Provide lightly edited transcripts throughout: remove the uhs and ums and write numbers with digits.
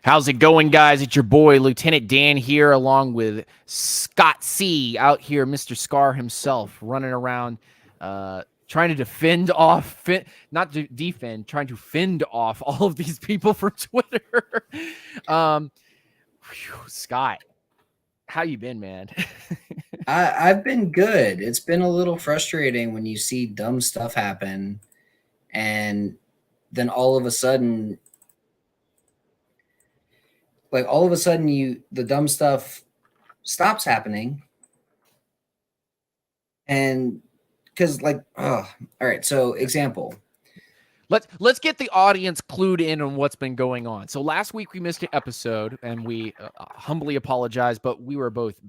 How's it going, guys? It's your boy, Lieutenant Dan here, along with Scott C. out here, Mr. Scar himself, running around trying to defend off, not to defend, trying to fend off all of these people from Twitter. Scott, how you been, man? I've been good. It's been a little frustrating when you see dumb stuff happen and then all of a sudden the dumb stuff stops happening. And cuz all right, so example. Let's get the audience clued in on what's been going on. So last week we missed an episode and we humbly apologize, but we were both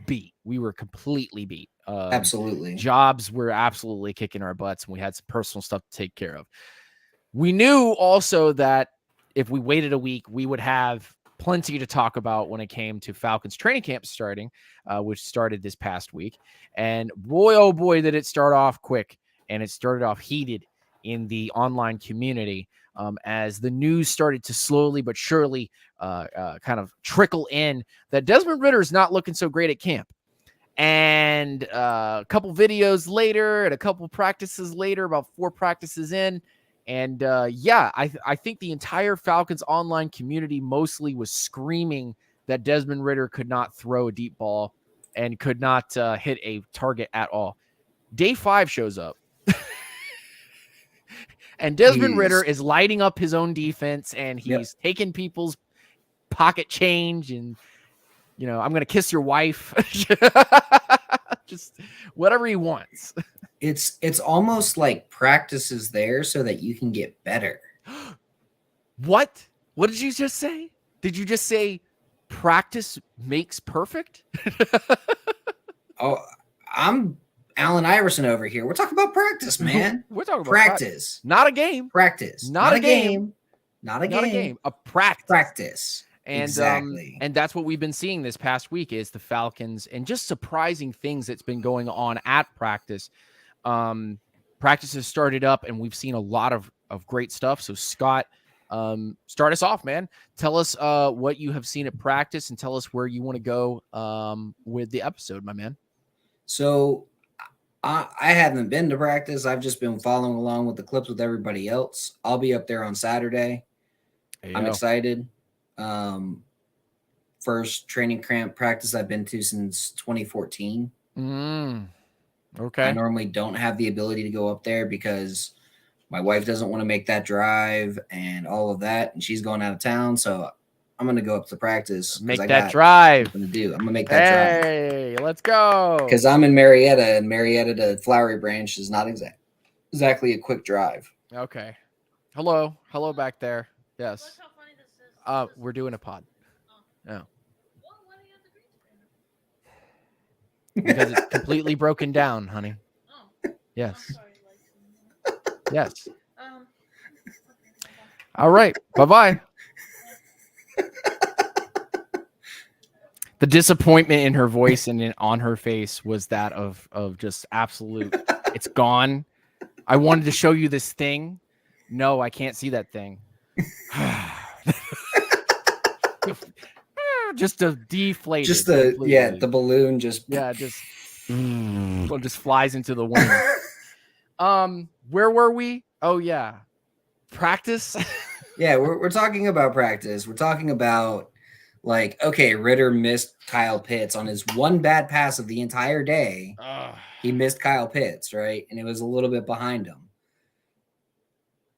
beat. We were completely beat. Absolutely. Jobs were absolutely kicking our butts and we had some personal stuff to take care of. We knew also that if we waited a week, we would have plenty to talk about when it came to Falcons training camp starting, which started this past week. And boy, oh boy, did it start off quick. And it started off heated in the online community as the news started to slowly but surely kind of trickle in that Desmond Ridder is not looking so great at camp. And a couple videos later and a couple practices later, about 4 practices in, and I think the entire Falcons online community mostly was screaming that Desmond Ridder could not throw a deep ball and could not hit a target at all. Day 5 shows up. And Desmond Ridder is lighting up his own defense, and he's taking people's pocket change, and I'm going to kiss your wife. Just whatever he wants. It's almost like practice is there so that you can get better. What? What did you just say? Did you just say practice makes perfect? Oh, I'm Allen Iverson over here. We're talking about practice, man. We're talking about practice. Not a game. Practice. Not a game. Not a game. A practice. Practice. And exactly. And that's what we've been seeing this past week is the Falcons and just surprising things that's been going on at practice. Practice has started up and we've seen a lot of great stuff. So Scott, start us off, man. Tell us what you have seen at practice and tell us where you want to go with the episode, my man. So I haven't been to practice. I've just been following along with the clips with everybody else. I'll be up there on Saturday. I'm excited. First training camp practice I've been to since 2014. Okay. I normally don't have the ability to go up there because my wife doesn't want to make that drive and all of that, and she's going out of town. So I'm going to go up to practice. Make that drive. I'm going to make that drive. Hey, let's go. Because I'm in Marietta, and Marietta to Flowery Branch is not exactly a quick drive. Okay. Hello back there. Yes. We're doing a pod. Oh. Because it's completely broken down, honey. Yes. Yes. All right. Bye-bye. The disappointment in her voice and on her face was that of just absolute. It's gone. I wanted to show you this thing. No, I can't see that thing. Just a deflated. Just the balloon just flies into the wind. Where were we? Oh yeah, practice. Yeah, we're talking about practice. We're talking about okay, Ridder missed Kyle Pitts on his one bad pass of the entire day. He missed Kyle Pitts, right? And it was a little bit behind him.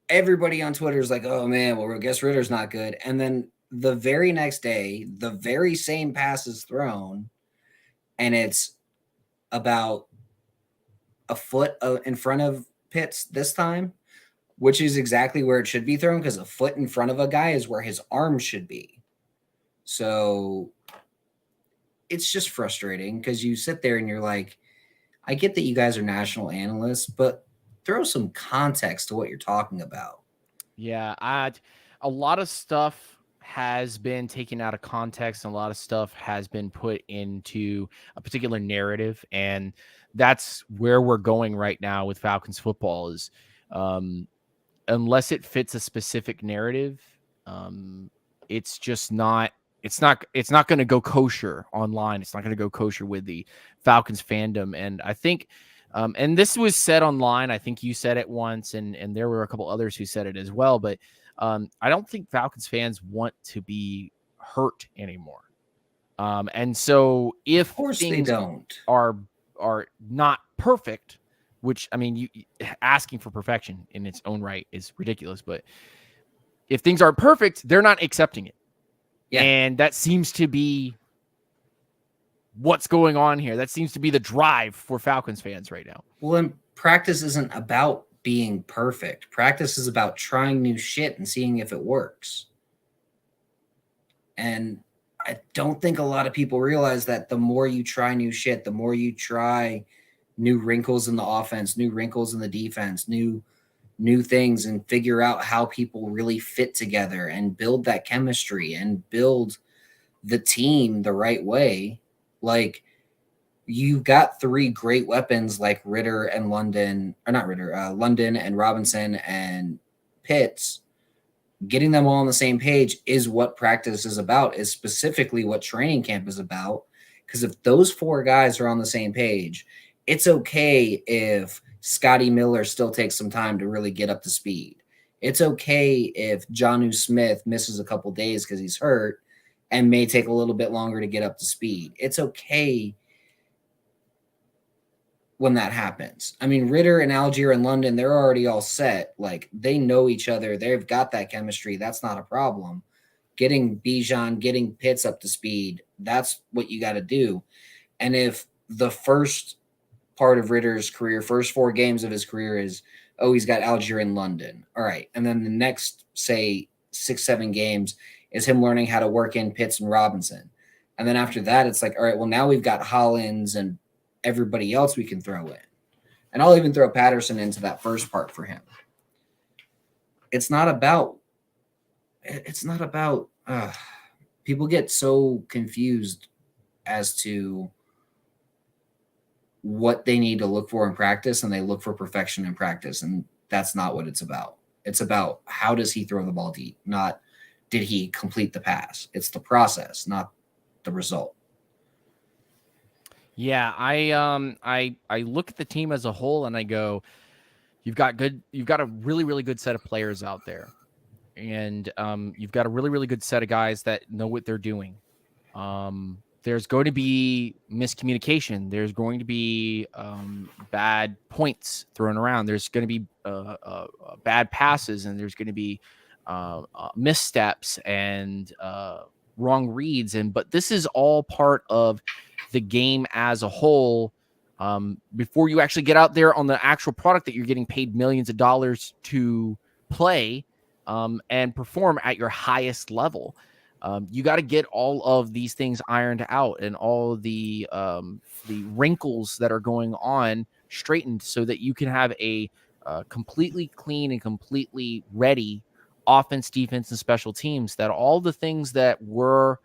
Everybody on Twitter is like, oh man, well, I guess Ridder's not good. And then the very next day, the very same pass is thrown, and it's about a foot in front of Pitts this time, which is exactly where it should be thrown because a foot in front of a guy is where his arm should be. So it's just frustrating because you sit there and you're like, I get that you guys are national analysts, but throw some context to what you're talking about. Yeah, a lot of stuff has been taken out of context and a lot of stuff has been put into a particular narrative, and that's where we're going right now with Falcons football is unless it fits a specific narrative, it's just not. It's not going to go kosher online. It's not going to go kosher with the Falcons fandom. And I think, and this was said online. I think you said it once, and there were a couple others who said it as well. But I don't think Falcons fans want to be hurt anymore. And so if Of course they things don't. are not perfect, which I mean, you asking for perfection in its own right is ridiculous. But if things aren't perfect, they're not accepting it. Yeah. And that seems to be what's going on here. That seems to be the drive for Falcons fans right now. Well, and practice isn't about being perfect. Practice is about trying new shit and seeing if it works. And I don't think a lot of people realize that the more you try new shit, the more you try new wrinkles in the offense, new wrinkles in the defense, new things, and figure out how people really fit together and build that chemistry and build the team the right way. Like, you got three great weapons like Ritter and London, or not Ritter, London and Robinson and Pitts. Getting them all on the same page is what practice is about, is specifically what training camp is about. Because if those four guys are on the same page, it's okay if Scotty Miller still takes some time to really get up to speed. It's okay if Jonnu Smith misses a couple days because he's hurt and may take a little bit longer to get up to speed. It's okay when that happens. I mean, Ritter and Algier and London, they're already all set. Like, they know each other. They've got that chemistry. That's not a problem. Getting Bijan, getting Pitts up to speed, that's what you got to do. And if the first part of Ritter's career, first 4 games of his career is, oh, he's got Algier and London. All right. And then the next, say, 6-7 games is him learning how to work in Pitts and Robinson. And then after that, it's like, all right, well, now we've got Hollins and everybody else we can throw in. And I'll even throw Patterson into that first part for him. It's not about people get so confused as to what they need to look for in practice, and they look for perfection in practice. And that's not what it's about. It's about, how does he throw the ball deep? Not, did he complete the pass? It's the process, not the result. Yeah, I look at the team as a whole and I go, you've got a really, really good set of players out there. And you've got a really, really good set of guys that know what they're doing. There's going to be miscommunication. There's going to be bad points thrown around. There's going to be bad passes, and there's going to be missteps and wrong reads. But this is all part of the game as a whole. Before you actually get out there on the actual product that you're getting paid millions of dollars to play and perform at your highest level. You got to get all of these things ironed out, and all the wrinkles that are going on straightened, so that you can have a completely clean and completely ready offense, defense, and special teams. That all the things that were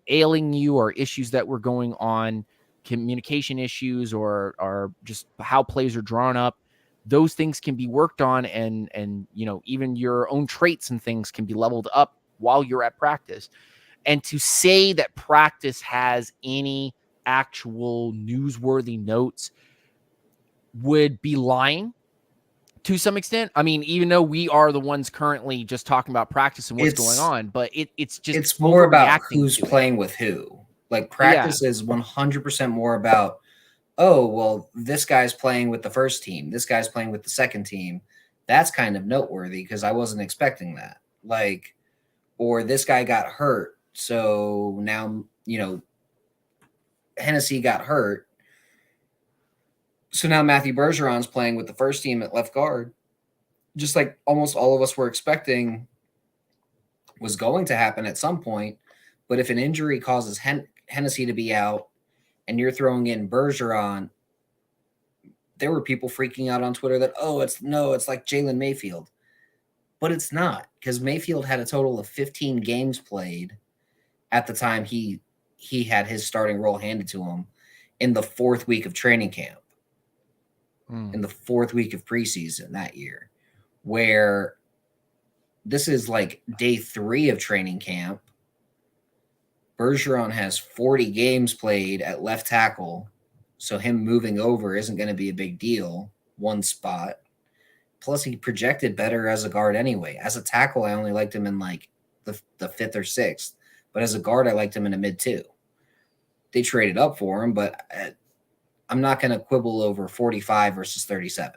ailing you, or issues that were going on, communication issues, or just how plays are drawn up, those things can be worked on, and even your own traits and things can be leveled up while you're at practice. And to say that practice has any actual newsworthy notes would be lying to some extent. I mean, even though we are the ones currently just talking about practice and what's going on, but it's more about overreacting who's to it. playing with who. Like, practice is 100% more about, oh, well, this guy's playing with the first team, this guy's playing with the second team. That's kind of noteworthy because I wasn't expecting that. Like, or this guy got hurt, so now, Hennessy got hurt, so now Matthew Bergeron's playing with the first team at left guard, just like almost all of us were expecting was going to happen at some point. But if an injury causes Hennessy to be out and you're throwing in Bergeron, there were people freaking out on Twitter that, it's like Jalen Mayfield. But it's not, because Mayfield had a total of 15 games played at the time he had his starting role handed to him in the 4th week of training camp, in the 4th week of preseason that year, where this is like day 3 of training camp. Bergeron has 40 games played at left tackle, so him moving over isn't going to be a big deal. One spot. Plus, he projected better as a guard anyway. As a tackle, I only liked him in like the 5th or 6th, but as a guard, I liked him in a mid 2. They traded up for him, but I'm not going to quibble over 45 versus 37.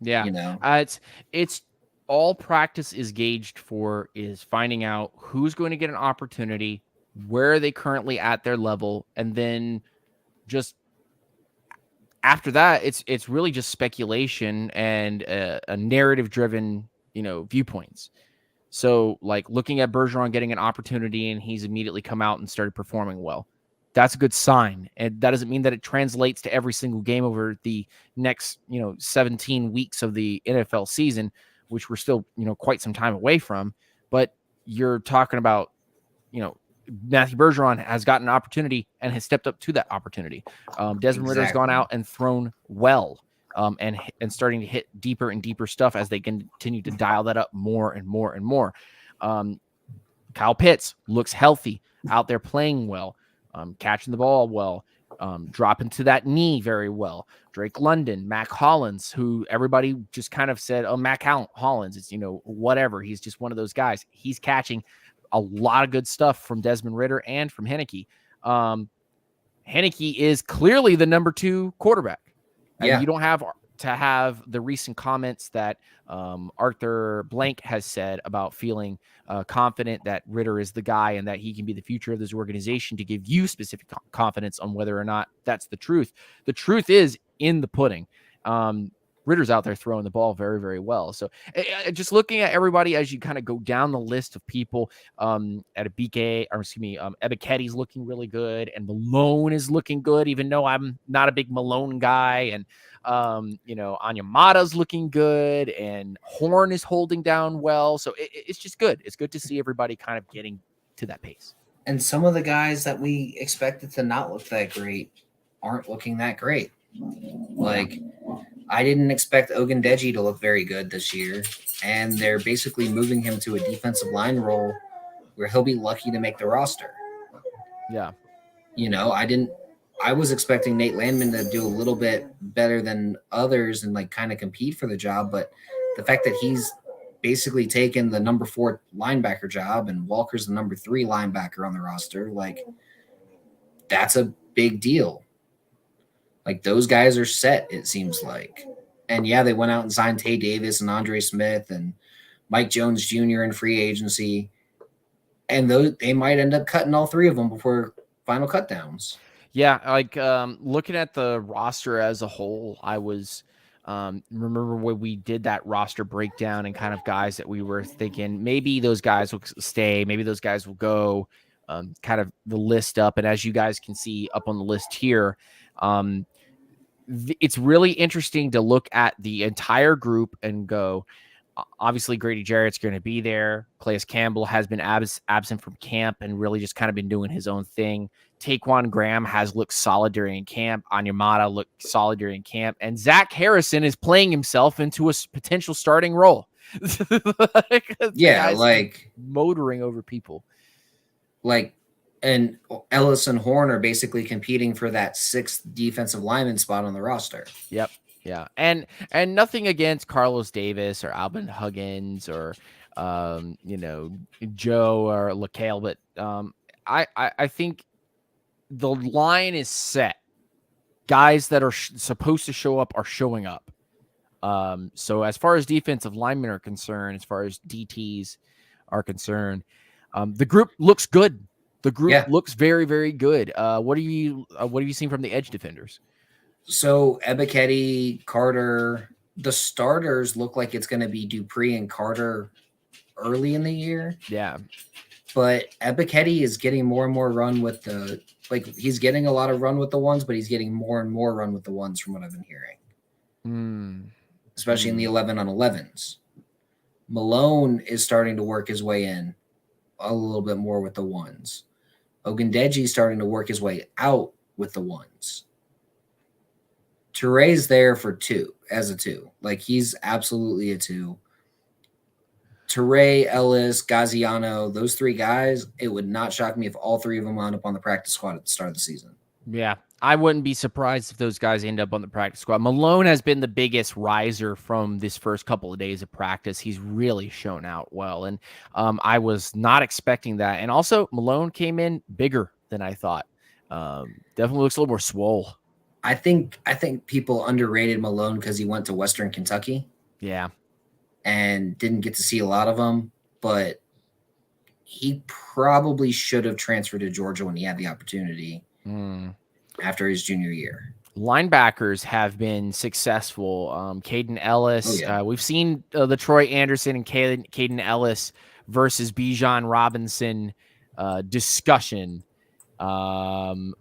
Yeah, You know, it's all practice is gauged for is finding out who's going to get an opportunity, where are they currently at their level, and then just after that, it's really just speculation and a narrative driven, viewpoints. So like looking at Bergeron getting an opportunity and he's immediately come out and started performing well. That's a good sign. And that doesn't mean that it translates to every single game over the next, 17 weeks of the NFL season, which we're still, quite some time away from. But you're talking about, Matthew Bergeron has gotten an opportunity and has stepped up to that opportunity. Desmond Ritter has gone out and thrown well. And starting to hit deeper and deeper stuff as they continue to dial that up more and more and more. Kyle Pitts looks healthy, out there playing well, catching the ball well, dropping to that knee very well. Drake London, Mac Hollins, who everybody just kind of said, oh, Mac Hollins, it's, whatever. He's just one of those guys. He's catching a lot of good stuff from Desmond Ritter and from Heinicke. Heinicke is clearly the number 2 quarterback. And you don't have to have the recent comments that Arthur Blank has said about feeling confident that Ritter is the guy and that he can be the future of this organization to give you specific confidence on whether or not that's the truth. The truth is in the pudding. Ritter's out there throwing the ball very, very well. So just looking at everybody as you kind of go down the list of people at a BK, or excuse me, Ebiketti's looking really good, and Malone is looking good, even though I'm not a big Malone guy. And, Anyamata's looking good, and Horn is holding down well. So it's just good. It's good to see everybody kind of getting to that pace. And some of the guys that we expected to not look that great aren't looking that great. Like, I didn't expect Ogundeji to look very good this year, and they're basically moving him to a defensive line role where he'll be lucky to make the roster. Yeah. I was expecting Nate Landman to do a little bit better than others and like kind of compete for the job, but the fact that he's basically taken the number 4 linebacker job and Walker's the number 3 linebacker on the roster, like, that's a big deal. Like, those guys are set, it seems like. And yeah, they went out and signed Tay Davis and Andre Smith and Mike Jones Jr. in free agency. And they might end up cutting all 3 of them before final cutdowns. Yeah, like looking at the roster as a whole, I was remember when we did that roster breakdown and kind of guys that we were thinking maybe those guys will stay, maybe those guys will go, kind of the list up. And as you guys can see up on the list here, it's really interesting to look at the entire group and go, obviously Grady Jarrett's going to be there. Calais Campbell has been absent from camp and really just kind of been doing his own thing. Taquan Graham has looked solid during camp. Anyamata looked solid during camp. And Zach Harrison is playing himself into a potential starting role. Yeah, like motoring over people. Like, and Ellis and Horn are basically competing for that 6th defensive lineman spot on the roster. Yep. Yeah. And nothing against Carlos Davis or Alvin Huggins or, Joe or LaCale, but I think the line is set. Guys that are supposed to show up are showing up. So as far as defensive linemen are concerned, as far as DTs are concerned, the group looks good. The group looks very, very good. What have you seen from the edge defenders? So Ebiketie, Carter, the starters look like it's going to be Dupree and Carter early in the year. Yeah. But Ebiketie is getting more and more run with he's getting a lot of run with the ones, but he's getting more and more run with the ones from what I've been hearing. Especially in the 11 on 11s. Malone is starting to work his way in a little bit more with the ones. Ogundeji is starting to work his way out with the ones. Touré's there for 2 as a 2. Like, he's absolutely a 2. Teray, Ellis, Gaziano, those three guys, it would not shock me if all three of them wound up on the practice squad at the start of the season. Yeah, I wouldn't be surprised if those guys end up on the practice squad. Malone has been the biggest riser from this first couple of days of practice. He's really shown out well, and I was not expecting that. And also, Malone came in bigger than I thought. Definitely looks a little more swole. I think people underrated Malone because he went to Western Kentucky. Yeah. And didn't get to see a lot of them, but he probably should have transferred to Georgia when he had the opportunity after his junior year. Linebackers have been successful. Caden Ellis. We've seen the Troy Anderson and Caden Ellis versus Bijan Robinson discussion,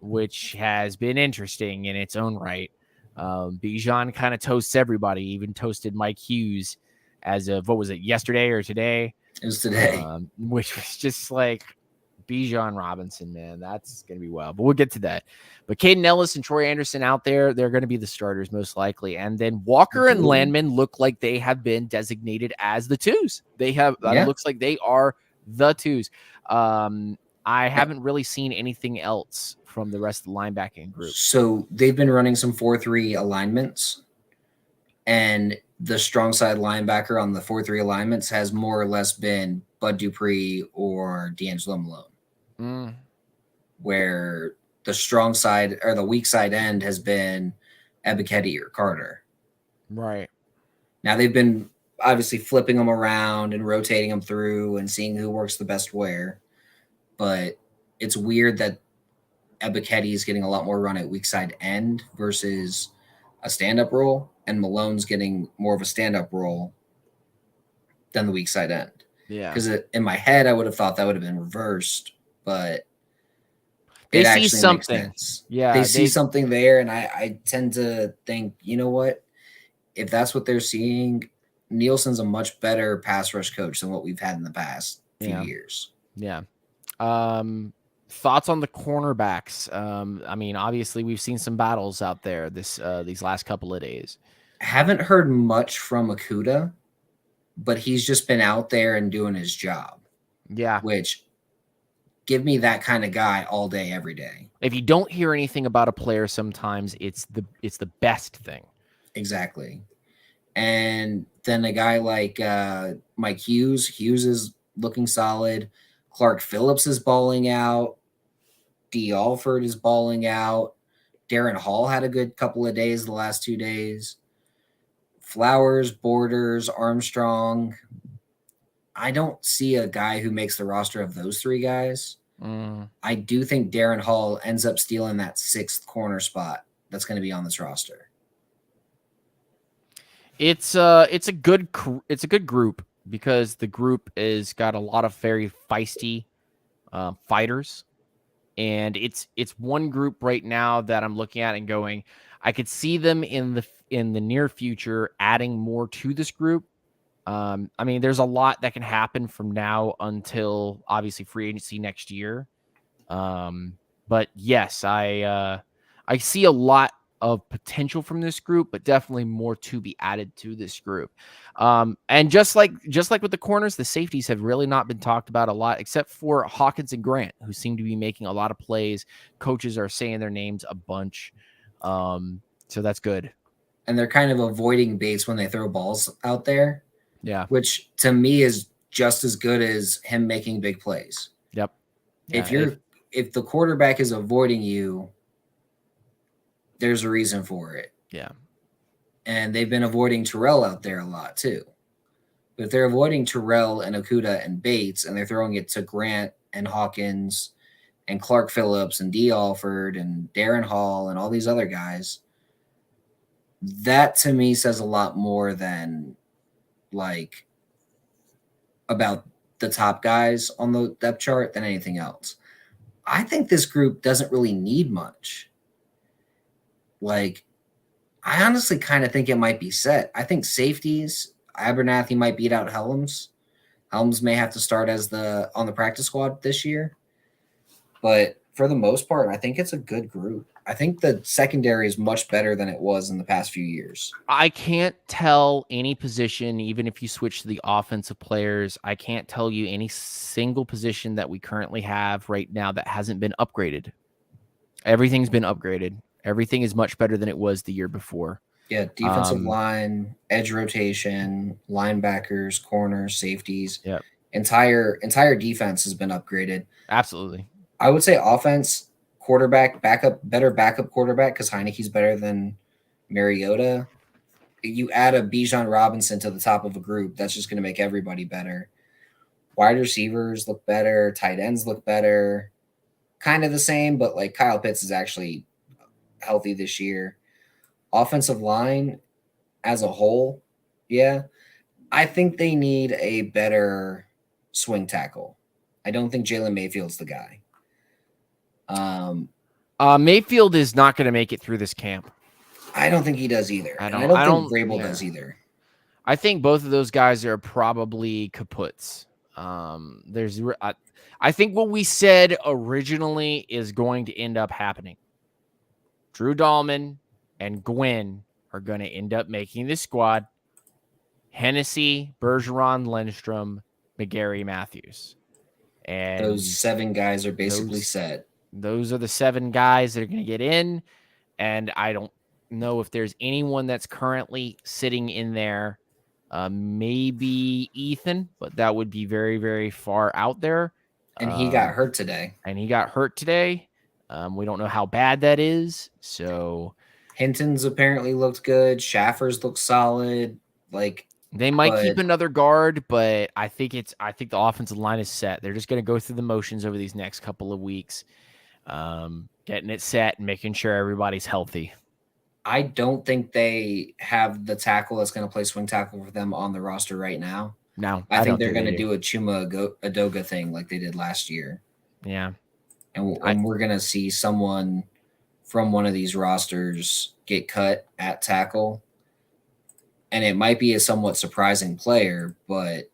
which has been interesting in its own right. Bijan kind of toasts everybody, even toasted Mike Hughes as of, what was it, yesterday or today? It was today. Which was just like Bijan Robinson, man. That's going to be wild. But we'll get to that. But Caden Ellis and Troy Anderson out there, they're going to be the starters most likely. And then Walker and Landman look like they have been designated as the twos. They have, it looks like they are the twos. I haven't really seen anything else from the rest of the linebacking group. So they've been running some 4-3 alignments, and the strong side linebacker on the 4-3 alignments has more or less been Bud Dupree or D'Angelo Malone, where the strong side or the weak side end has been Ebiketie or Carter. Right. Now they've been obviously flipping them around and rotating them through and seeing who works the best where, but it's weird that Ebiketie is getting a lot more run at weak side end versus a stand-up role, and Malone's getting more of a stand-up role than the weak side end. Yeah. Because in my head, I would have thought that would have been reversed, but they it see actually something. makes sense. Yeah. They see something there, and I tend to think, you know what? If that's what they're seeing, Nielsen's a much better pass rush coach than what we've had in the past few years. Yeah. Thoughts on the cornerbacks? I mean, obviously we've seen some battles out there these last couple of days. Haven't heard much from Okudah, but he's just been out there and doing his job. Yeah. Which, give me that kind of guy all day, every day. If you don't hear anything about a player, sometimes it's the best thing. Exactly. And then a guy like Mike Hughes is looking solid. Clark Phillips is balling out. D. Alford is balling out. Darren Hall had a good couple of days the last 2 days. Flowers, Borders, Armstrong. I don't see a guy who makes the roster of those three guys. I do think Darren Hall ends up stealing that 6th corner spot that's going to be on this roster. It's a good group because the group is got a lot of very feisty fighters, and it's one group right now that I'm looking at and going, I could see them in the near future adding more to this group. I mean, there's a lot that can happen from now until obviously free agency next year. But yes, I see a lot of potential from this group, but definitely more to be added to this group. And just like with the corners, the safeties have really not been talked about a lot, except for Hawkins and Grant, who seem to be making a lot of plays. Coaches are saying their names a bunch. So that's good. And they're kind of avoiding Bates when they throw balls out there. Yeah. Which to me is just as good as him making big plays. Yep. Yeah, if the quarterback is avoiding you, there's a reason for it. Yeah. And they've been avoiding Terrell out there a lot too. But if they're avoiding Terrell and Okudah and Bates, and they're throwing it to Grant and Hawkins and Clark Phillips and D. Alford and Darren Hall and all these other guys, that to me says a lot more than like about the top guys on the depth chart than anything else. I think this group doesn't really need much. Like, I honestly kind of think it might be set. I think safeties, Abernathy might beat out Helms. Helms may have to start as on the practice squad this year. But for the most part, I think it's a good group. I think the secondary is much better than it was in the past few years. I can't tell any position, even if you switch to the offensive players, I can't tell you any single position that we currently have right now that hasn't been upgraded. Everything's been upgraded. Everything is much better than it was the year before. Yeah, defensive line, edge rotation, linebackers, corners, safeties. Yep. Entire defense has been upgraded. Absolutely. I would say offense, quarterback, better backup quarterback because Heineke's better than Mariota. You add a Bijan Robinson to the top of a group, that's just going to make everybody better. Wide receivers look better. Tight ends look better. Kind of the same, but like Kyle Pitts is actually healthy this year. Offensive line as a whole, yeah. I think they need a better swing tackle. I don't think Jalen Mayfield's the guy. Mayfield is not going to make it through this camp. I don't think he does either. I don't think Vrabel does either. I think both of those guys are probably kaputs. I think what we said originally is going to end up happening. Drew Dahlman and Gwynn are going to end up making this squad. Hennessy, Bergeron, Lindstrom, McGarry, Matthews. And those 7 guys are basically set. Those are the 7 guys that are going to get in. And I don't know if there's anyone that's currently sitting in there. Maybe Ethan, but that would be very, very far out there. And he got hurt today. We don't know how bad that is. So Hinton's apparently looked good. Schaffer's looked solid. Like they might keep another guard, but I think the offensive line is set. They're just going to go through the motions over these next couple of weeks, getting it set and making sure everybody's healthy. I don't think they have the tackle that's going to play swing tackle for them on the roster right now. No, I think they're going to do a Chuma Adoga thing like they did last year. Yeah. And we're going to see someone from one of these rosters get cut at tackle. And it might be a somewhat surprising player, but,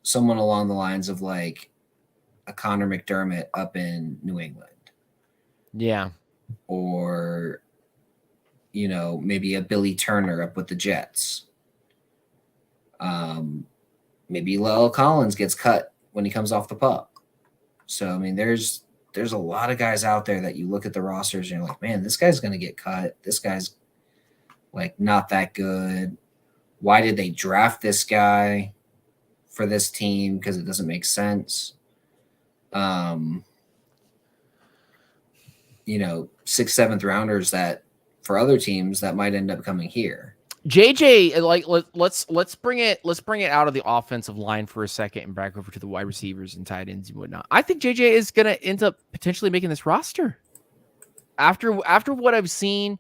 someone along the lines of like a Connor McDermott up in New England. Yeah. Or, maybe a Billy Turner up with the Jets. Maybe La'el Collins gets cut when he comes off the puck. So, I mean, there's a lot of guys out there that you look at the rosters and you're like, man, this guy's going to get cut. This guy's like not that good. Why did they draft this guy for this team? Because it doesn't make sense. 6th, 7th rounders that for other teams that might end up coming here. JJ, like let's bring it out of the offensive line for a second and back over to the wide receivers and tight ends and whatnot. I think JJ is gonna end up potentially making this roster. After what I've seen,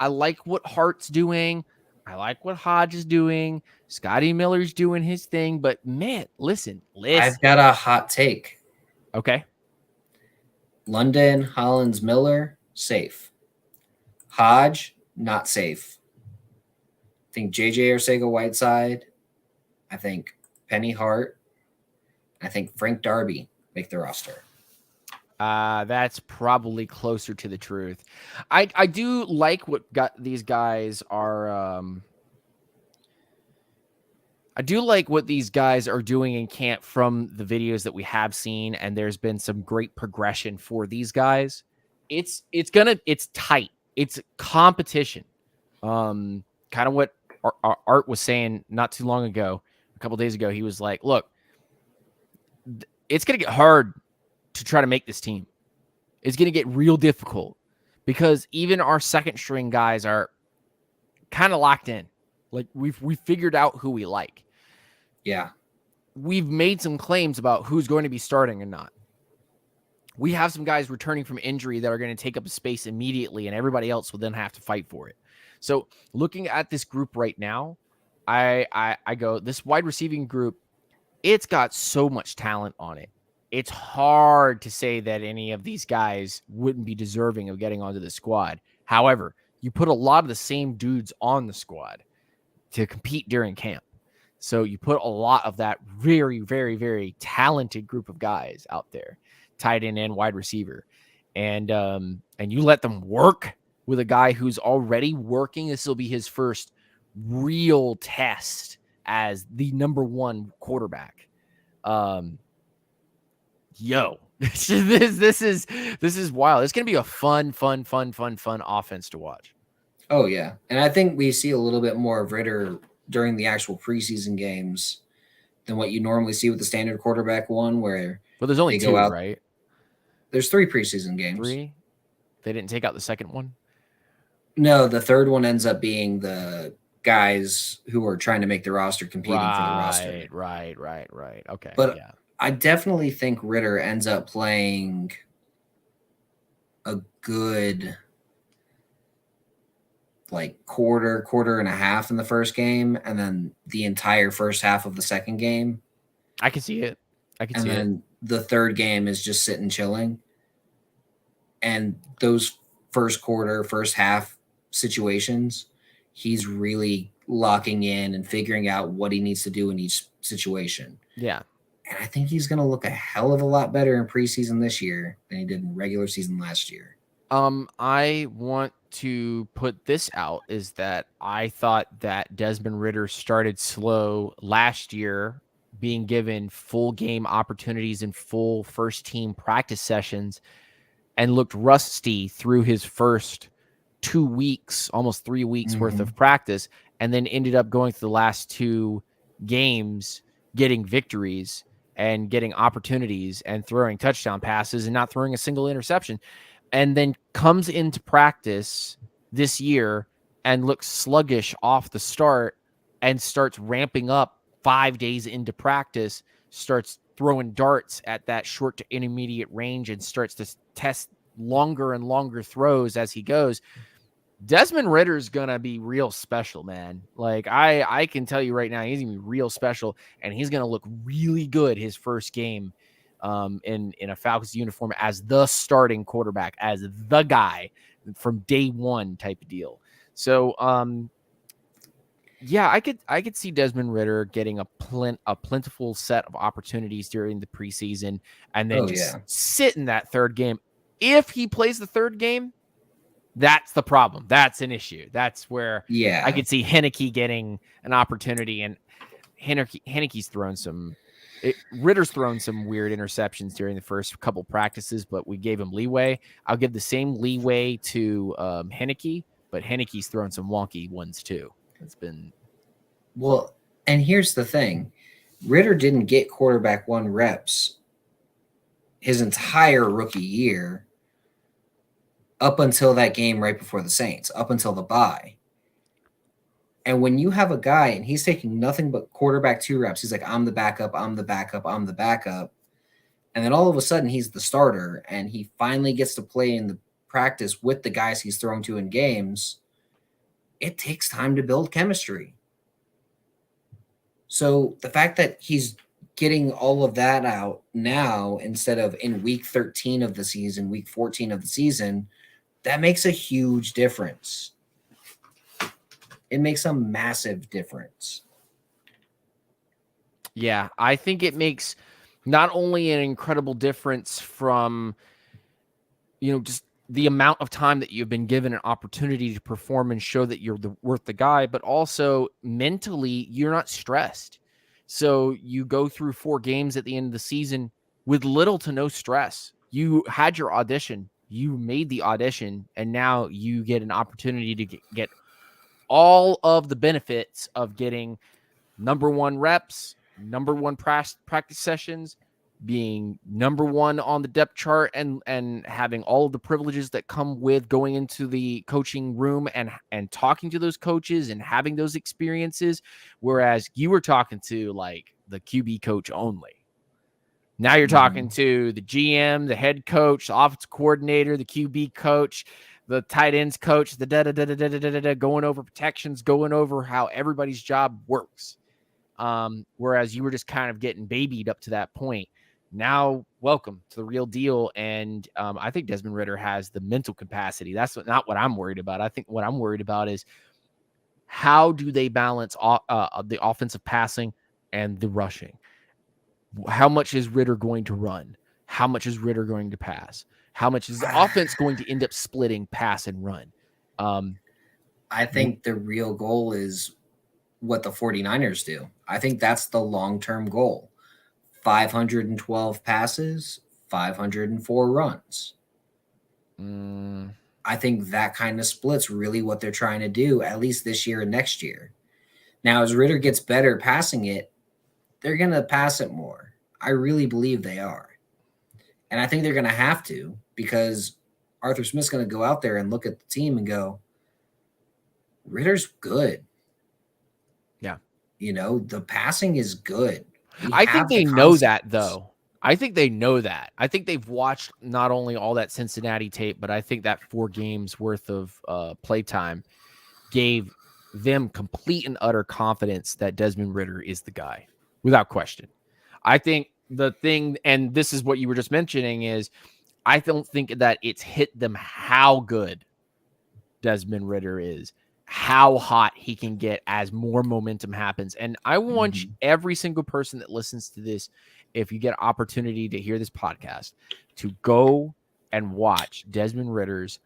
I like what Hart's doing. I like what Hodge is doing. Scotty Miller's doing his thing. But man, listen. I've got a hot take. Okay. London, Hollins, Miller, safe. Hodge, not safe. I think JJ Arcega-Whiteside. I think Penny Hart. I think Frank Darby make the roster. That's probably closer to the truth. I do like what these guys are. I do like what these guys are doing in camp from the videos that we have seen, and there's been some great progression for these guys. It's tight. It's competition. Kind of what Art was saying not too long ago, a couple days ago. He was like, look, it's going to get hard to try to make this team. It's going to get real difficult because even our second string guys are kind of locked in. Like we figured out who we like. Yeah. We've made some claims about who's going to be starting or not. We have some guys returning from injury that are going to take up a space immediately, and everybody else will then have to fight for it. So looking at this group right now, I go, this wide receiving group, it's got so much talent on it. It's hard to say that any of these guys wouldn't be deserving of getting onto the squad. However, you put a lot of the same dudes on the squad to compete during camp. So you put a lot of that very, very, very talented group of guys out there, tight end and wide receiver. and you let them work with a guy who's already working. This will be his first real test as the number one quarterback. This is wild. It's gonna be a fun offense to watch. Oh yeah, and I think we see a little bit more of Ritter during the actual preseason games than what you normally see with the standard quarterback one, where But there's only they go two, out. right? There's 3 preseason games. 3. They didn't take out the second one. No, the third one ends up being the guys who are trying to make the roster competing for the roster. Right. Okay, But yeah. I definitely think Ritter ends up playing a good like quarter and a half in the first game, and then the entire first half of the second game. I can see it. And then the third game is just sitting chilling. And those first quarter, first half situations, he's really locking in and figuring out what he needs to do in each situation. Yeah. And I think he's going to look a hell of a lot better in preseason this year than he did in regular season last year. I want to put this out is that I thought that Desmond Ritter started slow last year, being given full game opportunities and full first team practice sessions, and looked rusty through his first 2 weeks, almost 3 weeks worth of practice, and then ended up going through the last 2 games, getting victories and getting opportunities and throwing touchdown passes and not throwing a single interception. And then comes into practice this year and looks sluggish off the start and starts ramping up 5 days into practice, starts throwing darts at that short to intermediate range and starts to test longer and longer throws as he goes. Desmond Ritter's going to be real special, man. Like I can tell you right now, he's going to be real special, and he's going to look really good his first game in a Falcons uniform as the starting quarterback, as the guy from day one type of deal. So, yeah, I could see Desmond Ritter getting a plentiful set of opportunities during the preseason, and then sit in that third game. If he plays the third game, that's the problem. That's an issue. That's where I could see Heinicke getting an opportunity, and Heinicke's thrown some. Ritter's thrown some weird interceptions during the first couple practices, but we gave him leeway. I'll give the same leeway to Heinicke, but Heinicke's thrown some wonky ones too. It's been well, and here's the thing: Ritter didn't get quarterback 1 reps his entire rookie year up until that game right before the Saints, up until the bye. And when you have a guy and he's taking nothing but quarterback 2 reps, he's like, I'm the backup. And then all of a sudden he's the starter and he finally gets to play in the practice with the guys he's thrown to in games. It takes time to build chemistry. So the fact that he's getting all of that out now instead of in week 13 of the season, week 14 of the season, that makes a huge difference. It makes a massive difference. Yeah, I think it makes not only an incredible difference from, just the amount of time that you've been given an opportunity to perform and show that you're worth the guy, but also mentally you're not stressed. So you go through 4 games at the end of the season with little to no stress. You had your audition, you made the audition, and now you get an opportunity to get all of the benefits of getting number 1 reps, number 1 practice sessions, being number 1 on the depth chart, and having all of the privileges that come with going into the coaching room and talking to those coaches and having those experiences. Whereas you were talking to like the QB coach only. Now you're talking to the GM, the head coach, the offensive coordinator, the QB coach, the tight ends coach, the going over protections, going over how everybody's job works. Whereas you were just kind of getting babied up to that point. Now, welcome to the real deal. And I think Desmond Ritter has the mental capacity. That's not what I'm worried about. I think what I'm worried about is how do they balance the offensive passing and the rushing? How much is Ritter going to run? How much is Ritter going to pass? How much is the offense going to end up splitting pass and run? I think the real goal is what the 49ers do. I think that's the long-term goal. 512 passes, 504 runs. I think that kind of split's really what they're trying to do, at least this year and next year. Now, as Ritter gets better passing it, they're going to pass it more. I really believe they are. And I think they're going to have to, because Arthur Smith's going to go out there and look at the team and go, Ritter's good. Yeah. You know, the passing is good. I think they know that, though. I think they know that. I think they've watched not only all that Cincinnati tape, but I think that 4 games worth of playtime gave them complete and utter confidence that Desmond Ridder is the guy, without question. I think the thing, and this is what you were just mentioning, is I don't think that it's hit them how good Desmond Ridder is, how hot he can get as more momentum happens. And I want every single person that listens to this, if you get an opportunity to hear this podcast, to go and watch Desmond Ridder's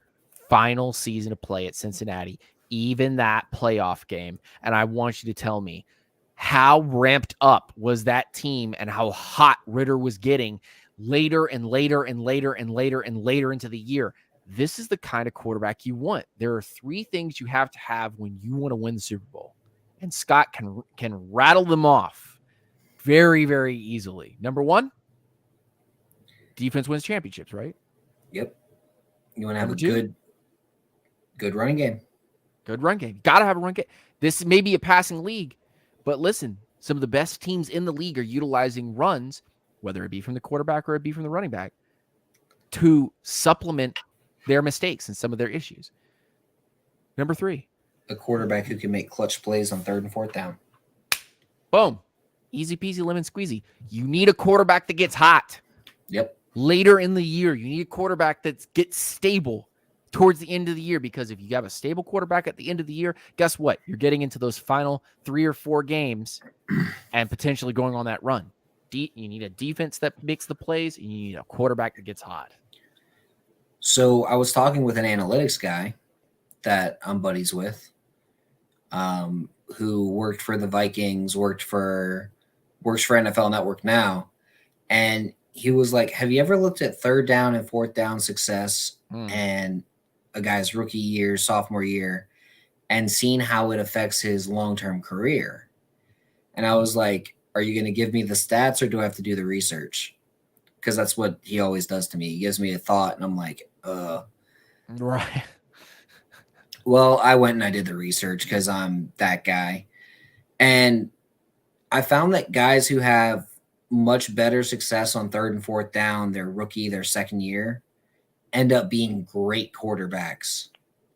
final season of play at Cincinnati, even that playoff game. And I want you to tell me, how ramped up was that team and how hot Ridder was getting later and later and later and later and later into the year. This is the kind of quarterback you want. There are 3 things you have to have when you want to win the Super Bowl. And Scott can rattle them off very, very easily. Number 1, defense wins championships, right? Yep. You want to have a good running game. Good run game. Got to have a run game. This may be a passing league, but listen, some of the best teams in the league are utilizing runs, whether it be from the quarterback or it be from the running back, to supplement their mistakes and some of their issues. Number 3, a quarterback who can make clutch plays on 3rd and 4th down. Boom. Easy peasy lemon squeezy. You need a quarterback that gets hot. Yep. Later in the year, you need a quarterback that gets stable towards the end of the year, because if you have a stable quarterback at the end of the year, guess what? You're getting into those final 3 or 4 games and potentially going on that run. You need a defense that makes the plays, and you need a quarterback that gets hot. So I was talking with an analytics guy that I'm buddies with, who worked for the Vikings, works for NFL Network now. And he was like, have you ever looked at 3rd down and 4th down success and a guy's rookie year, sophomore year, and seen how it affects his long-term career? And I was like, are you going to give me the stats or do I have to do the research? Because that's what he always does to me. He gives me a thought and I'm like, Right. Well, I went and I did the research because I'm that guy. And I found that guys who have much better success on 3rd and 4th down, their rookie, their second year, end up being great quarterbacks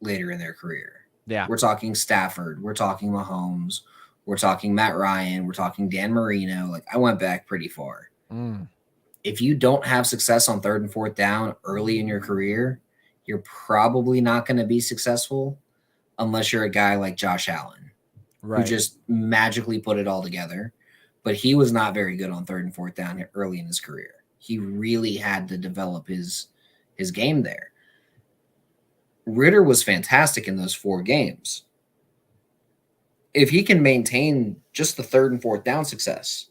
later in their career. Yeah. We're talking Stafford. We're talking Mahomes. We're talking Matt Ryan. We're talking Dan Marino. Like, I went back pretty far. If you don't have success on 3rd and 4th down early in your career, you're probably not going to be successful unless you're a guy like Josh Allen, who just magically put it all together. But he was not very good on 3rd and 4th down early in his career. He really had to develop his game there. Ridder was fantastic in those 4 games. If he can maintain just the 3rd and 4th down success,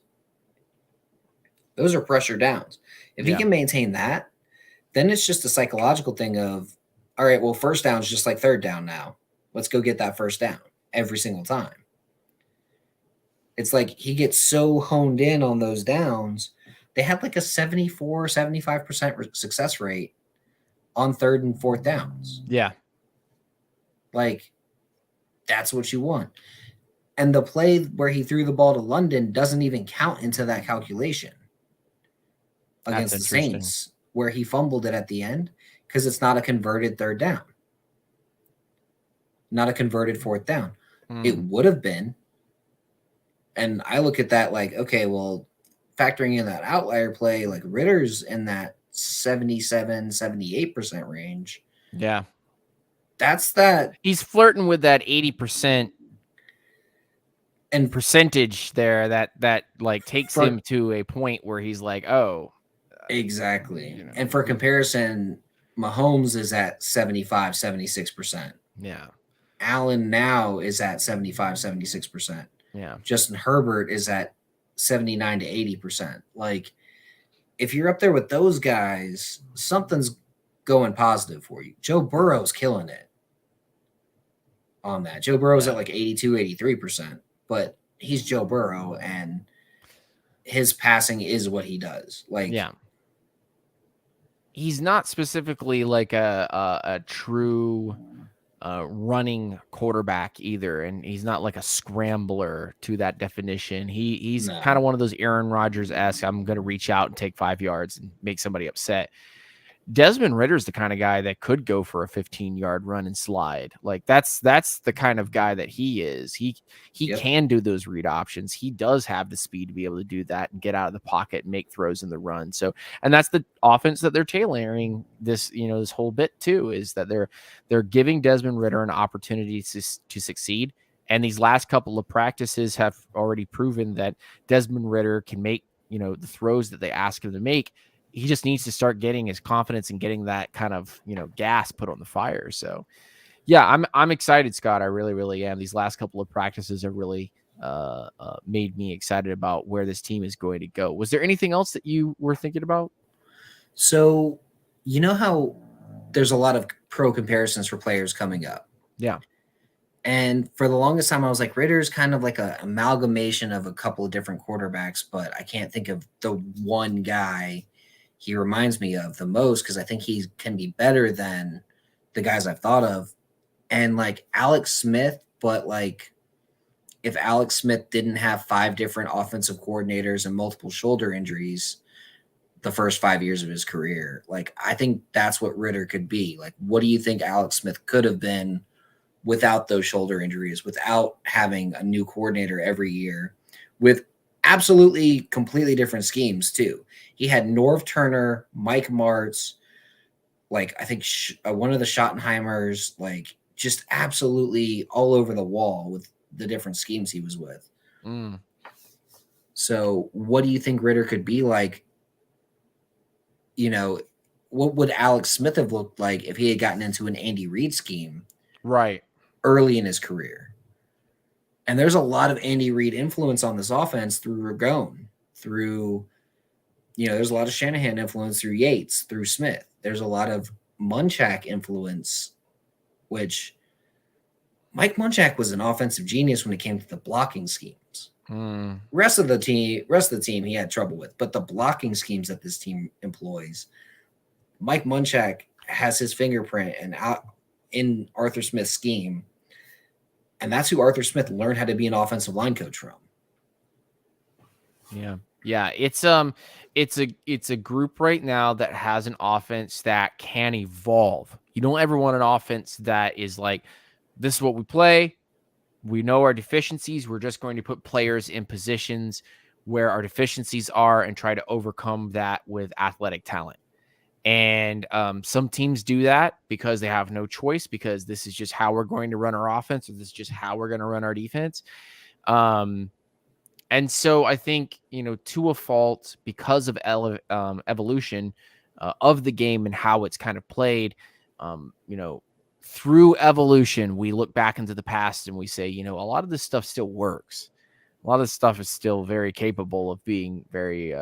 those are pressure downs. If he can maintain that, then it's just a psychological thing of, all right, well, 1st down is just like 3rd down now. Let's go get that 1st down every single time. It's like he gets so honed in on those downs. They had like a 74, 75% success rate on 3rd and 4th downs. Yeah. Like, that's what you want. And the play where he threw the ball to London doesn't even count into that calculation against the Saints, where he fumbled it at the end, because it's not a converted 3rd down, not a converted 4th down. It would have been. And I look at that like, okay, well, factoring in that outlier play, like Ritter's in that 77, 78% range. Yeah. That's that. He's flirting with that 80% and percentage there that like takes him to a point where he's like, oh. Exactly. You know. And for comparison, Mahomes is at 75, 76%. Yeah. Allen now is at 75, 76%. Yeah. Justin Herbert is at 79 to 80%. Like, if you're up there with those guys, something's going positive for you. Joe Burrow's killing it on that. Joe Burrow's at like 82, 83%, but he's Joe Burrow and his passing is what he does. Like, yeah. He's not specifically like a true running quarterback either, and he's not like a scrambler to that definition. He's kind of one of those Aaron Rodgers-esque, I'm going to reach out and take 5 yards and make somebody upset. Desmond Ritter's the kind of guy that could go for a 15-yard run and slide. Like that's the kind of guy that he is. He can do those read options. He does have the speed to be able to do that and get out of the pocket and make throws in the run. So, and that's the offense that they're tailoring this, this whole bit too, is that they're giving Desmond Ridder an opportunity to succeed. And these last couple of practices have already proven that Desmond Ridder can make, the throws that they ask him to make. He just needs to start getting his confidence and getting that kind of, gas put on the fire. So yeah, I'm excited, Scott. I really, really am. These last couple of practices have really made me excited about where this team is going to go. Was there anything else that you were thinking about? So, you know how there's a lot of pro comparisons for players coming up. Yeah. And for the longest time, I was like, Ritter's kind of like an amalgamation of a couple of different quarterbacks, but I can't think of the one guy he reminds me of the most because I think he can be better than the guys I've thought of. And like Alex Smith, but like if Alex Smith didn't have 5 different offensive coordinators and multiple shoulder injuries the first 5 years of his career, like I think that's what Ridder could be. Like, what do you think Alex Smith could have been without those shoulder injuries, without having a new coordinator every year, with absolutely completely different schemes too? He had Norv Turner, Mike Martz, like I think one of the Schottenheimers, like just absolutely all over the wall with the different schemes he was with. So what do you think Ridder could be like? What would Alex Smith have looked like if he had gotten into an Andy Reid scheme right early in his career? And there's a lot of Andy Reid influence on this offense through Ragone, through, there's a lot of Shanahan influence through Yates, through Smith. There's a lot of Munchak influence, which Mike Munchak was an offensive genius when it came to the blocking schemes. Rest of the team he had trouble with, but the blocking schemes that this team employs, Mike Munchak has his fingerprint and out in Arthur Smith's scheme. And that's who Arthur Smith learned how to be an offensive line coach from. Yeah. Yeah. It's a group right now that has an offense that can evolve. You don't ever want an offense that is like, this is what we play. We know our deficiencies. We're just going to put players in positions where our deficiencies are and try to overcome that with athletic talent. And some teams do that because they have no choice, because this is just how we're going to run our offense, or this is just how we're going to run our defense. And so I think, to a fault, because of evolution of the game and how it's kind of played, through evolution, we look back into the past and we say, a lot of this stuff still works. A lot of this stuff is still very capable of being very,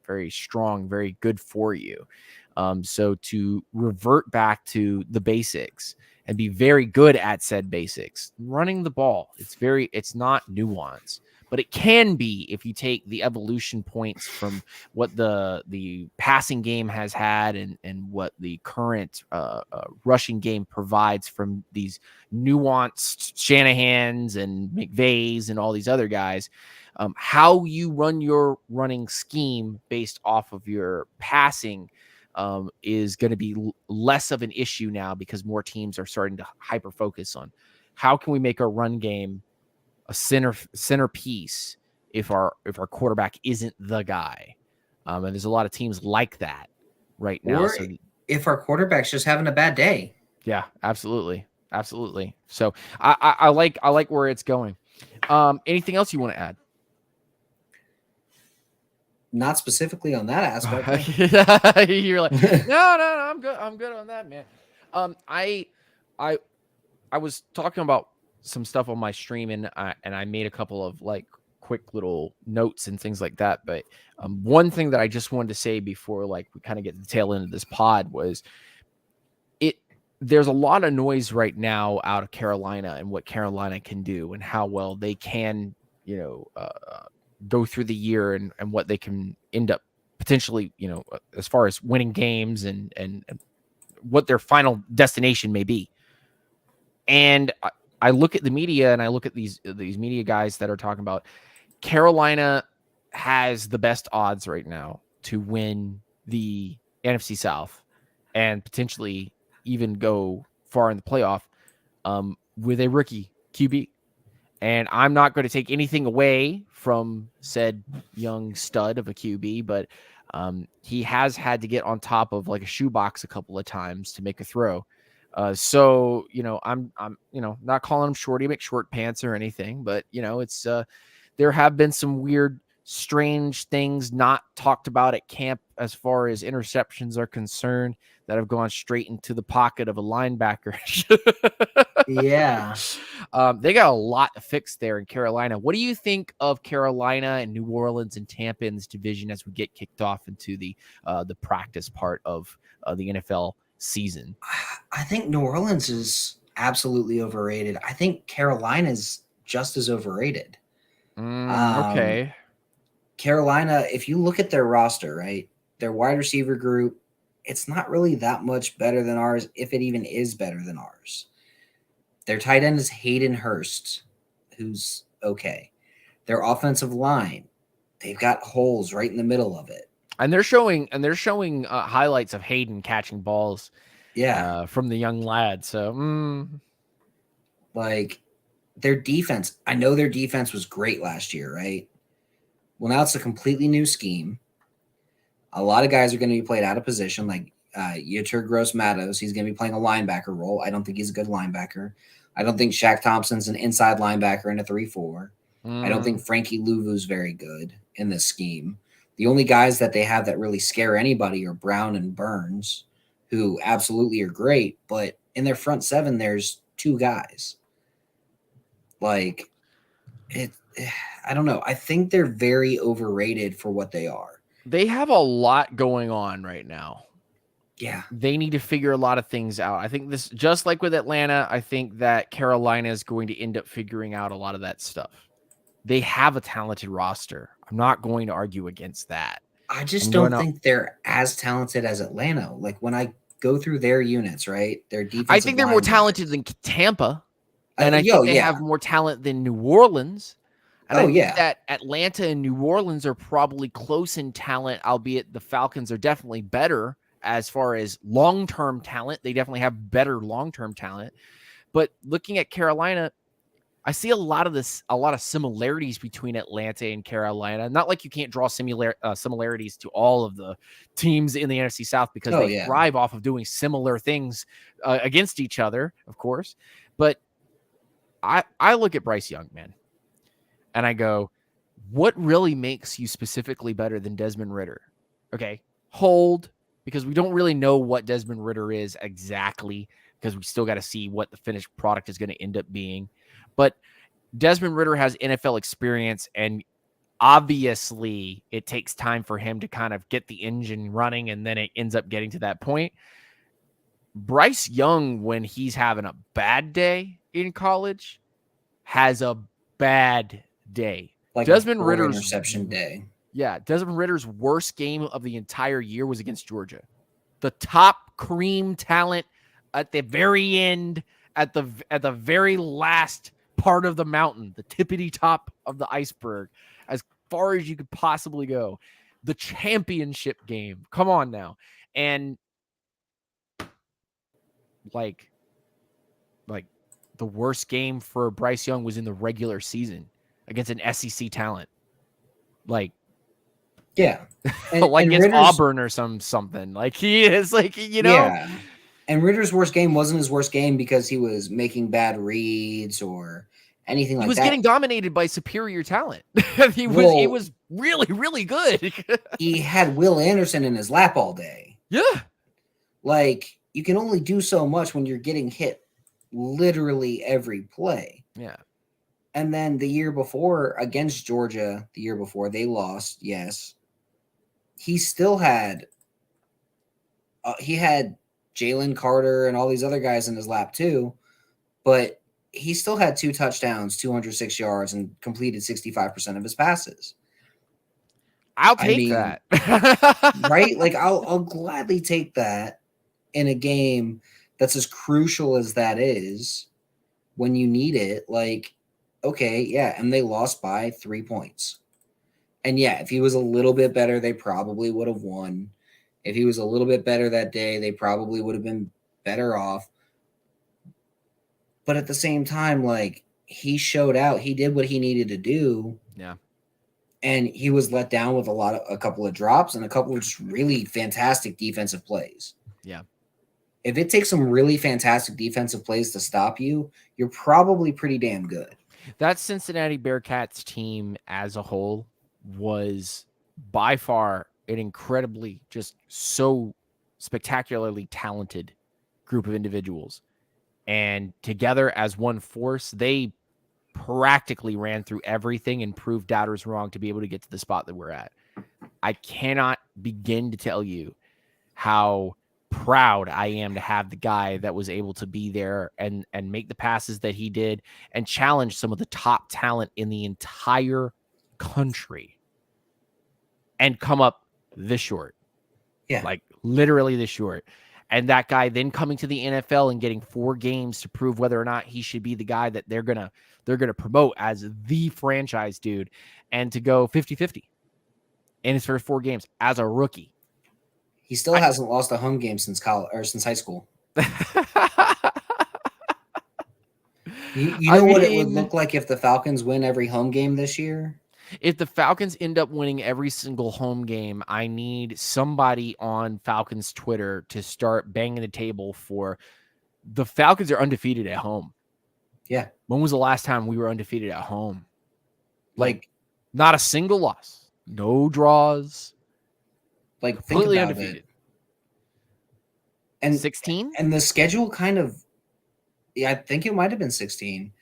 very strong, very good for you. So to revert back to the basics and be very good at said basics, running the ball, it's not nuanced, but it can be if you take the evolution points from what the passing game has had and what the current rushing game provides from these nuanced Shanahans and McVays and all these other guys. How you run your running scheme based off of your passing is going to be less of an issue now, because more teams are starting to hyper focus on how can we make our run game a centerpiece if our quarterback isn't the guy. And there's a lot of teams like that right now. Or if our quarterback's just having a bad day. Yeah, absolutely. Absolutely. So I like where it's going. Anything else you want to add? not specifically on that aspect. You're like, no, I'm good. I'm good on that, man. I was talking about some stuff on my stream, and I made a couple of like quick little notes and things like that. But one thing that I just wanted to say before like we kind of get to the tail end of this pod was there's a lot of noise right now out of Carolina and what Carolina can do and how well they can, go through the year and what they can end up potentially, as far as winning games and what their final destination may be. And I look at the media and I look at these media guys that are talking about Carolina has the best odds right now to win the NFC South and potentially even go far in the playoff with a rookie QB. And I'm not going to take anything away from said young stud of a QB, but he has had to get on top of like a shoebox a couple of times to make a throw. So, I'm not calling him Shorty McShort Pants or anything, but it's there have been some weird, strange things not talked about at camp as far as interceptions are concerned that have gone straight into the pocket of a linebacker. Yeah. They got a lot to fix there in Carolina. What do you think of Carolina and New Orleans and Tampa in this division as we get kicked off into the practice part of the NFL season? I think New Orleans is absolutely overrated. I think Carolina's just as overrated. Okay. Carolina, if you look at their roster, right, their wide receiver group, it's not really that much better than ours, if it even is better than ours. Their tight end is Hayden Hurst, who's okay. Their offensive line, they've got holes right in the middle of it. And they're showing highlights of Hayden catching balls, from the young lad. So, like their defense, I know their defense was great last year, right? Well, now it's a completely new scheme. A lot of guys are going to be played out of position, like Yetur Gross-Matos. He's going to be playing a linebacker role. I don't think he's a good linebacker. I don't think Shaq Thompson's an inside linebacker in a 3-4. I don't think Frankie Louvu's very good in this scheme. The only guys that they have that really scare anybody are Brown and Burns, who absolutely are great, but in their front seven, there's two guys. Like, I don't know. I think they're very overrated for what they are. They have a lot going on right now. Yeah. They need to figure a lot of things out. I think this, just like with Atlanta, I think that Carolina is going to end up figuring out a lot of that stuff. They have a talented roster. I'm not going to argue against that. I just don't think they're as talented as Atlanta. Like when I go through their units, right? Their defense. I think they're more talented than Tampa. And I think they have more talent than New Orleans. And I think that Atlanta and New Orleans are probably close in talent, albeit the Falcons are definitely better as far as long-term talent. They definitely have better long-term talent. But looking at Carolina, I see a lot of similarities between Atlanta and Carolina. Not like you can't draw similarities to all of the teams in the NFC South because they thrive off of doing similar things against each other, of course. But I look at Bryce Young, man, and I go, what really makes you specifically better than Desmond Ridder? Okay, hold, because we don't really know what Desmond Ridder is exactly, because we still got to see what the finished product is going to end up being. But Desmond Ridder has NFL experience, and obviously it takes time for him to kind of get the engine running, and then it ends up getting to that point. Bryce Young, when he's having a bad day in college, has a bad day. Like Desmond Ridder's interception day. Yeah, Desmond Ridder's worst game of the entire year was against Georgia. The top cream talent at the very end, at the very last part of the mountain, the tippity top of the iceberg, as far as you could possibly go. The championship game. Come on now. And like the worst game for Bryce Young was in the regular season against an SEC talent. Like, yeah. like it's Auburn or something. Like he is like, Yeah. And Ridder's worst game wasn't his worst game because he was making bad reads or anything like that. He was getting dominated by superior talent. It was really, really good. He had Will Anderson in his lap all day. Yeah. Like, you can only do so much when you're getting hit literally every play. Yeah. And then the year before against Georgia, the year before they lost, yes. He still had he had Jalen Carter and all these other guys in his lap too, but he still had 2 touchdowns, 206 yards, and completed 65% of his passes. I'll I take mean, that. right? Like I'll gladly take that in a game that's as crucial as that is when you need it. Like, okay, yeah, and they lost by 3 points. And yeah, if he was a little bit better, they probably would have won. If he was a little bit better that day, they probably would have been better off. But at the same time, like, he showed out, he did what he needed to do. Yeah. And he was let down with a couple of drops and a couple of just really fantastic defensive plays. Yeah. If it takes some really fantastic defensive plays to stop you, you're probably pretty damn good. That Cincinnati Bearcats team as a whole was by far an incredibly, just so spectacularly talented group of individuals. And together as one force, they practically ran through everything and proved doubters wrong to be able to get to the spot that we're at. I cannot begin to tell you how proud I am to have the guy that was able to be there and make the passes that he did and challenge some of the top talent in the entire country and come up this short. Yeah. Like literally this short. And that guy then coming to the NFL and getting 4 games to prove whether or not he should be the guy that they're gonna promote as the franchise dude, and to go 50-50 in his first 4 games as a rookie. He still hasn't lost a home game since college or since high school. You know what it would look like if the Falcons win every home game this year? If the Falcons end up winning every single home game, I need somebody on Falcons Twitter to start banging the table for the Falcons are undefeated at home. Yeah. When was the last time we were undefeated at home? Like not a single loss, no draws. Like completely think about undefeated. it. And 16? And the schedule kind of, I think it might have been 16.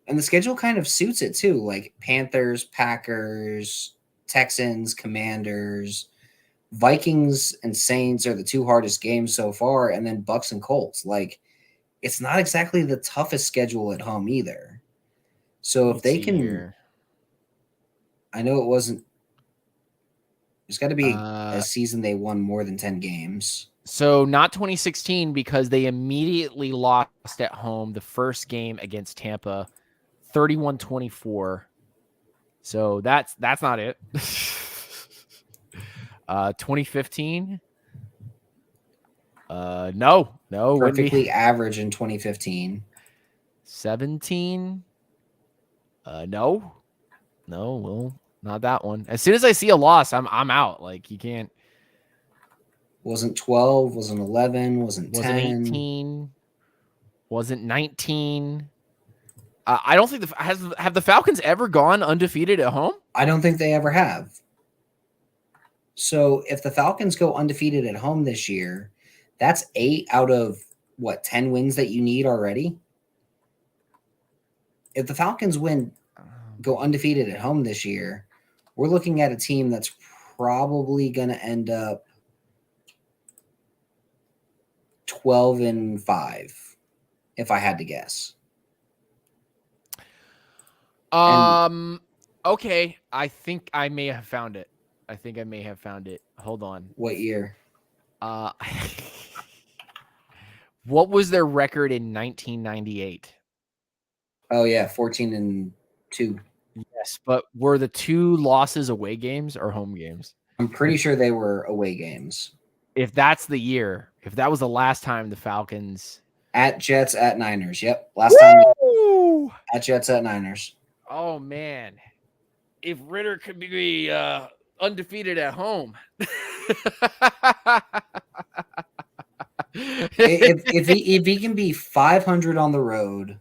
And the schedule kind of suits it too. Like Panthers, Packers, Texans, Commanders, Vikings, and Saints are the 2 hardest games so far. And then Bucks and Colts. Like, it's not exactly the toughest schedule at home either. So if they can, I know it wasn't, there's got to be a season they won more than 10 games. So not 2016 because they immediately lost at home the first game against Tampa, 31-24. So that's not it. 2015. No. Perfectly average in 2015. 17. No. Well, not that one. As soon as I see a loss, I'm out. Like you can't. Wasn't 12, wasn't 11, wasn't 10. Wasn't 18, wasn't 19. I don't think have the Falcons ever gone undefeated at home? I don't think they ever have. So if the Falcons go undefeated at home this year, that's 8 out of 10 wins that you need already? If the Falcons go undefeated at home this year, we're looking at a team that's probably going to end up 12-5, if I had to guess. Okay. I think I may have found it. Hold on. What year? What was their record in 1998? Oh yeah, 14-2. Yes, but were the 2 losses away games or home games? I'm pretty sure they were away games. If that's the year, if that was the last time the Falcons at Jets, at Niners. Yep. Last time at Jets, at Niners. Oh man. If Ritter could be undefeated at home. if he can be 500 on the road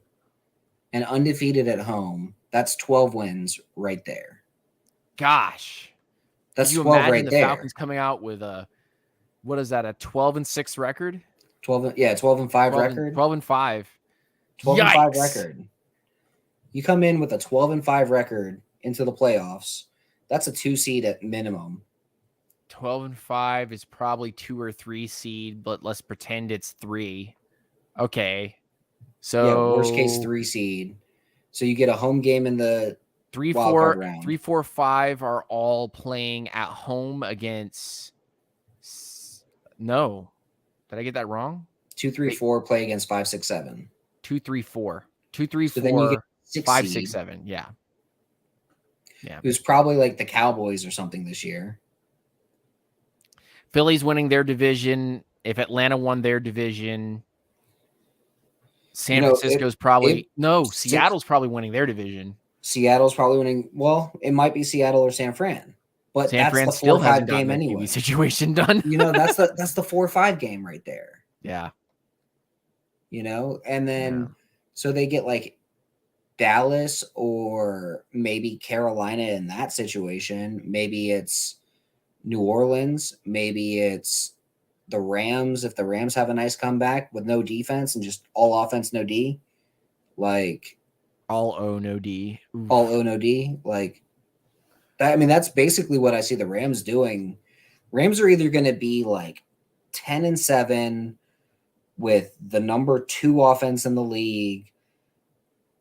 and undefeated at home, that's 12 wins right there. Gosh. That's Could you 12 imagine right the there. Falcons coming out with a 12-6 record? 12 and 5 record. 12 and 5. 12 and 5 Yikes. record. You come in with a 12 and 5 record into the playoffs. That's a 2 seed at minimum. 12 and 5 is probably 2 or 3 seed, but let's pretend it's 3. Okay. So yeah, worst case 3 seed. So you get a home game in the 3, wild 4, card round. 3, 4, 5 are all playing at home against. No, did I get that wrong? 2, 3, 4 play against 5, 6, 7. 2, 3, 4. 2, 3, So then you 4, get 6 5, seed, 6, 7. Yeah. Yeah. Who's probably like the Cowboys or something this year. Philly's winning their division. If Atlanta won their division, San Francisco's probably Seattle's probably winning their division. Seattle's probably winning. Well, it might be Seattle or San Fran, but San that's Fran the still 4-5 hasn't gotten game their anyway. QB situation done. That's the 4-5 game right there. Yeah. And then so they get like Dallas or maybe Carolina in that situation. Maybe it's New Orleans. Maybe it's the Rams if the Rams have a nice comeback with no defense and just all offense, no D. Like all O, no D. Oof. All O, no D. Like that. I mean, that's basically what I see the Rams doing. Rams are either going to be like 10-7 with the number 2 offense in the league,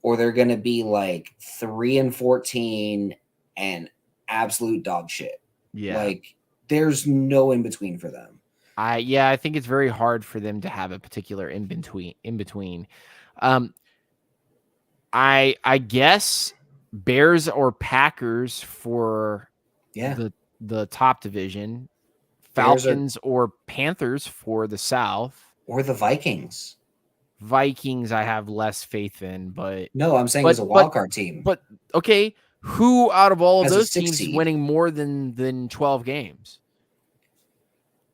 or they're going to be like 3-14 and absolute dog shit. Yeah. Like there's no in between for them. I think it's very hard for them to have a particular in between. I guess Bears or Packers for the top division, Falcons or Panthers for the South, or the Vikings. Vikings I have less faith in, but no, I'm saying as a wild card team. But okay, who out of all of those teams is winning more than 12 games?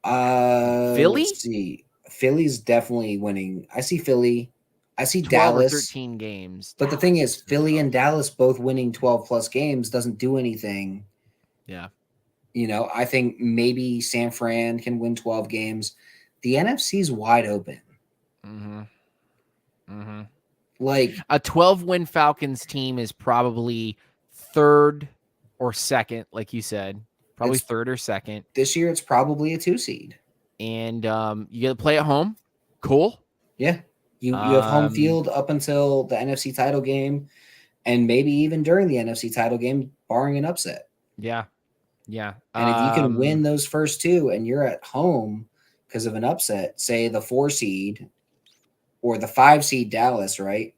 Philly? Let's see. Philly's definitely winning. I see Philly. I see 12 Dallas. Or 13 games. But the thing is, Philly and Dallas both winning 12 plus games doesn't do anything. Yeah. I think maybe San Fran can win 12 games. The NFC's wide open. Mm-hmm. Mm-hmm. Like a 12-win Falcons team is probably third or second, like you said. Probably third or second. This year, it's probably a 2 seed. And you get to play at home. Cool. Yeah. You have home field up until the NFC title game, and maybe even during the NFC title game, barring an upset. Yeah. Yeah. And if you can win those first 2 and you're at home because of an upset, say the 4 seed or the 5 seed Dallas, right?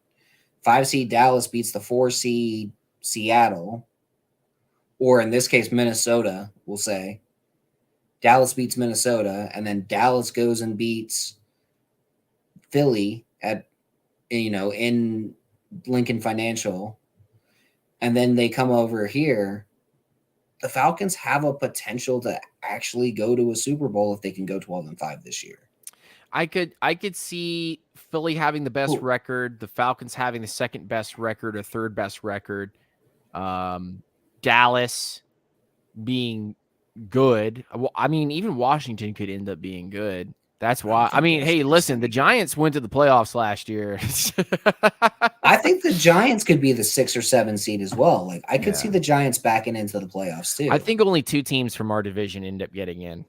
5 seed Dallas beats the 4 seed Seattle, or in this case, Minnesota, we'll say. Dallas beats Minnesota, and then Dallas goes and beats Philly at, in Lincoln Financial, and then they come over here. The Falcons have a potential to actually go to a Super Bowl if they can go 12-5 this year. I could see Philly having the best record, the Falcons having the second best record or third best record, Dallas being good. Well, I mean, even Washington could end up being good. That's why. I mean, hey, listen, the Giants went to the playoffs last year. I think the Giants could be the 6 or 7 seed as well. Like I could see the Giants backing into the playoffs too. I think only 2 teams from our division end up getting in.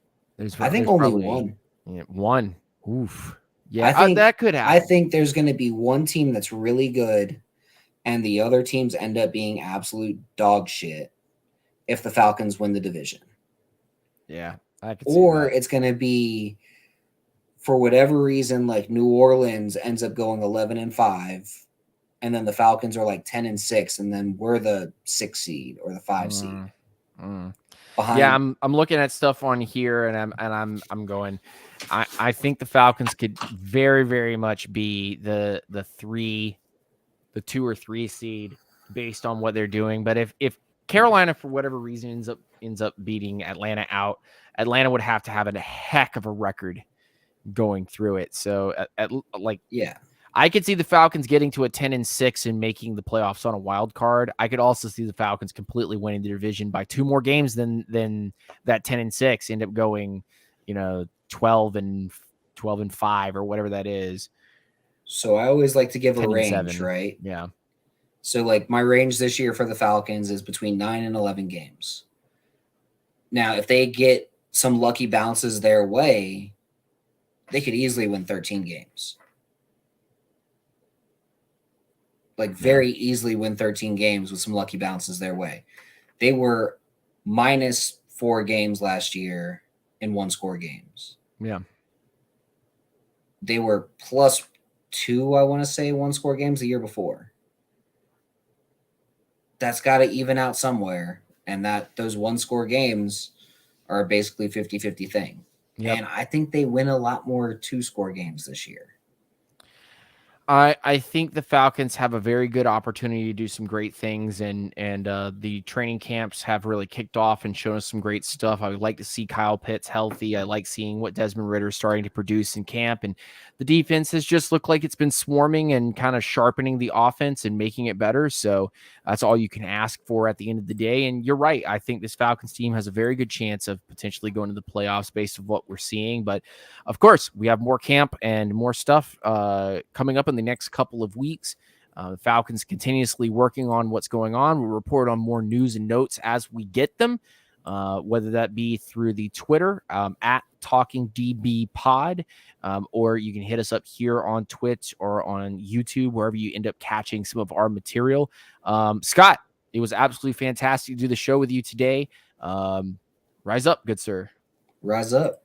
I think only one. Yeah, one. Oof. Yeah, I think that could happen. I think there's going to be one team that's really good, and the other teams end up being absolute dog shit if the Falcons win the division. Yeah, I could see that. It's going to be, for whatever reason, like New Orleans ends up going 11-5, and then the Falcons are like 10-6, and then we're the 6 seed or the 5 seed. Behind. Yeah, I'm looking at stuff on here, and I'm going. I think the Falcons could very, very much be the 2 or 3 seed based on what they're doing. But if Carolina for whatever reason ends up beating Atlanta out, Atlanta would have to have a heck of a record going through it. So I could see the Falcons getting to a 10-6 and making the playoffs on a wild card. I could also see the Falcons completely winning the division by 2 more games than that 10-6, end up going, 12-5 or whatever that is. So I always like to give a range, 10-7. right? Yeah. So like my range this year for the Falcons is between 9 and 11 games. Now, if they get some lucky bounces their way, they could easily win 13 games. Like very easily win 13 games with some lucky bounces their way. They were -4 games last year in one-score games. Yeah. They were +2, I want to say, one-score games the year before. That's got to even out somewhere, and that those one-score games are basically 50-50 thing. Yep. And I think they win a lot more two-score games this year. I think the Falcons have a very good opportunity to do some great things, and the training camps have really kicked off and shown us some great stuff. I would like to see Kyle Pitts healthy. I like seeing what Desmond Ritter is starting to produce in camp, and the defense has just looked like it's been swarming and kind of sharpening the offense and making it better. So that's all you can ask for at the end of the day. And you're right. I think this Falcons team has a very good chance of potentially going to the playoffs based on what we're seeing. But of course, we have more camp and more stuff coming up in the next couple of weeks. The Falcons continuously working on what's going on. We'll report on more news and notes as we get them, whether that be through the Twitter at TalkingDBPod, or you can hit us up here on Twitch or on YouTube, wherever you end up catching some of our material. Scott, it was absolutely fantastic to do the show with you today. Rise up, good sir. Rise up.